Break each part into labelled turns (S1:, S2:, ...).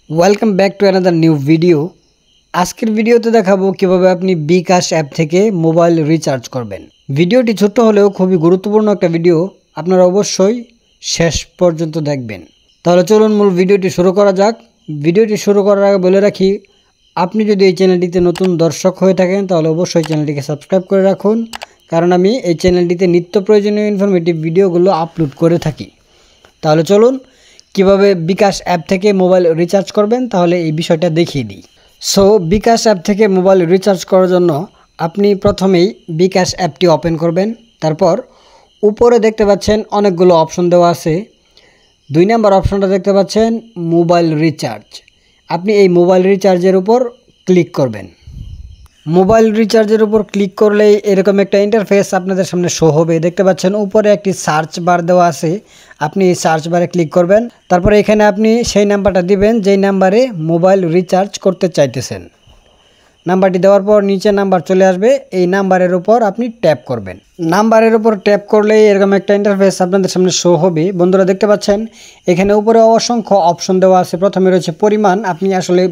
S1: Welcome back to another new video. আজকের ভিডিওতে দেখাবো কিভাবে আপনি বিকাশ অ্যাপ থেকে মোবাইল রিচার্জ করবেন। ভিডিওটি ছোট হলেও খুবই গুরুত্বপূর্ণ একটা ভিডিও, আপনারা অবশ্যই শেষ পর্যন্ত দেখবেন। তাহলে চলুন মূল ভিডিওটি শুরু করা যাক। ভিডিওটি শুরু করার আগে বলে রাখি, আপনি যদি এই চ্যানেলটিতে নতুন দর্শক হয়ে থাকেন তাহলে অবশ্যই চ্যানেলটিকে সাবস্ক্রাইব করে রাখুন, কারণ আমি এই চ্যানেলটিতে নিত্য প্রয়োজনীয় ইনফরমেটিভ ভিডিওগুলো আপলোড করে থাকি। তাহলে চলুন কিভাবে বিকাশ অ্যাপ থেকে মোবাইল রিচার্জ করবেন তাহলে এই বিষয়টা দেখিয়ে দিই। সো বিকাশ অ্যাপ থেকে মোবাইল রিচার্জ করার জন্য আপনি প্রথমেই বিকাশ অ্যাপটি ওপেন করবেন। তারপর উপরে দেখতে পাচ্ছেন অনেকগুলো অপশন দেওয়া আছে। 2 নম্বর অপশনটা দেখতে পাচ্ছেন মোবাইল রিচার্জ। আপনি এই মোবাইল রিচার্জের উপর ক্লিক করবেন। মোবাইল রিচার্জের উপর ক্লিক করলেই এরকম একটা ইন্টারফেস আপনাদের সামনে শো হবে। দেখতে পাচ্ছেন উপরে একটি সার্চ বার দেওয়া আছে, আপনি এই সার্চ বারে ক্লিক করবেন। তারপরে এখানে আপনি সেই নাম্বারটা দিবেন যেই নাম্বারে মোবাইল রিচার্জ করতে চাইতেছেন। নাম্বারটি দেওয়ার পর নিচে নাম্বার চলে আসবে, এই নাম্বারের উপর আপনি ট্যাপ করবেন। নাম্বারের উপর ট্যাপ করলেই এরকম একটা ইন্টারফেস আপনাদের সামনে শো হবে। বন্ধুরা দেখতে পাচ্ছেন এখানে উপরে অসংখ্য অপশন দেওয়া আছে। প্রথমে রয়েছে পরিমাণ, আপনি আসলে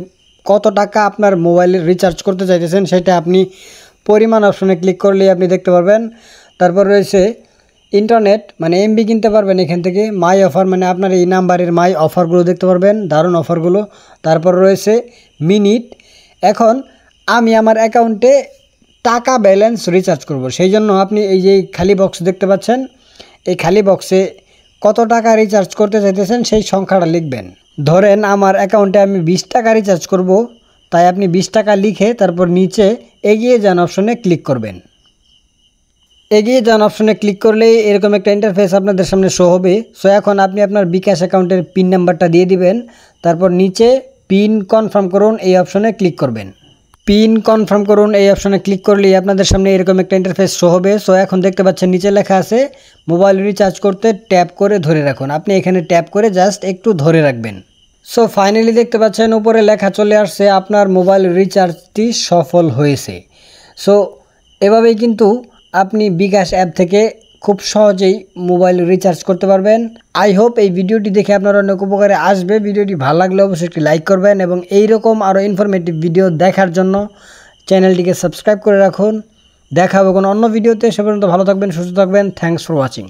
S1: কত টাকা আপনার মোবাইলে রিচার্জ করতে চাইতেছেন সেটা আপনি পরিমাণ অপশনে ক্লিক করলেই আপনি দেখতে পারবেন। তারপর রয়েছে ইন্টারনেট, মানে এমবি কিনতে পারবেন এখান থেকে। মাই অফার, মানে আপনার এই নাম্বারের মাই অফারগুলো দেখতে পারবেন, দারুণ অফারগুলো। তারপর রয়েছে মিনিট। এখন আমি আমার অ্যাকাউন্টে টাকা ব্যালেন্স রিচার্জ করব, সেই জন্য আপনি এই যে খালি বক্স দেখতে পাচ্ছেন, এই খালি বক্সে কত টাকা রিচার্জ করতে চাইতেছেন সেই সংখ্যাটা লিখবেন। ধরেন আমার অ্যাকাউন্টে আমি 20 টাকা রিচার্জ করব, তাই আপনি 20 টাকা লিখে তারপর নিচে এগিয়ে যান অপশনে ক্লিক করবেন। এগিয়ে যান অপশনে ক্লিক করলেই এরকম একটা ইন্টারফেস আপনাদের সামনে শো হবে। সো এখন আপনি আপনার বিকাশ অ্যাকাউন্টের পিন নাম্বারটা দিয়ে দিবেন। তারপর নিচে পিন কনফার্ম করুন এই অপশনে ক্লিক করবেন। পিন কনফার্ম করুন এই অপশনে ক্লিক করলেই আপনাদের সামনে এরকম একটা ইন্টারফেস শো হবে। সো এখন দেখতে পাচ্ছেন নিচে লেখা আছে মোবাইল রিচার্জ করতে ট্যাপ করে ধরে রাখুন। আপনি এখানে ট্যাপ করে জাস্ট একটু ধরে রাখবেন। সো ফাইনালি দেখতে পাচ্ছেন উপরে লেখা চলে আসছে আপনার মোবাইল রিচার্জটি সফল হয়েছে। সো এভাবেই কিন্তু আপনি বিকাশ অ্যাপ থেকে খুব সহজেই মোবাইল রিচার্জ করতে পারবেন। আই হোপ এই ভিডিওটি দেখে আপনার অনেক উপকারে আসবে। ভিডিওটি ভালো লাগলে অবশ্যই একটি লাইক করবেন এবং এইরকম আরও ইনফরমেটিভ ভিডিও দেখার জন্য চ্যানেলটিকে সাবস্ক্রাইব করে রাখুন। দেখা হবে কোনো অন্য ভিডিওতে। সে পর্যন্ত ভালো থাকবেন, সুস্থ থাকবেন। Thanks for watching.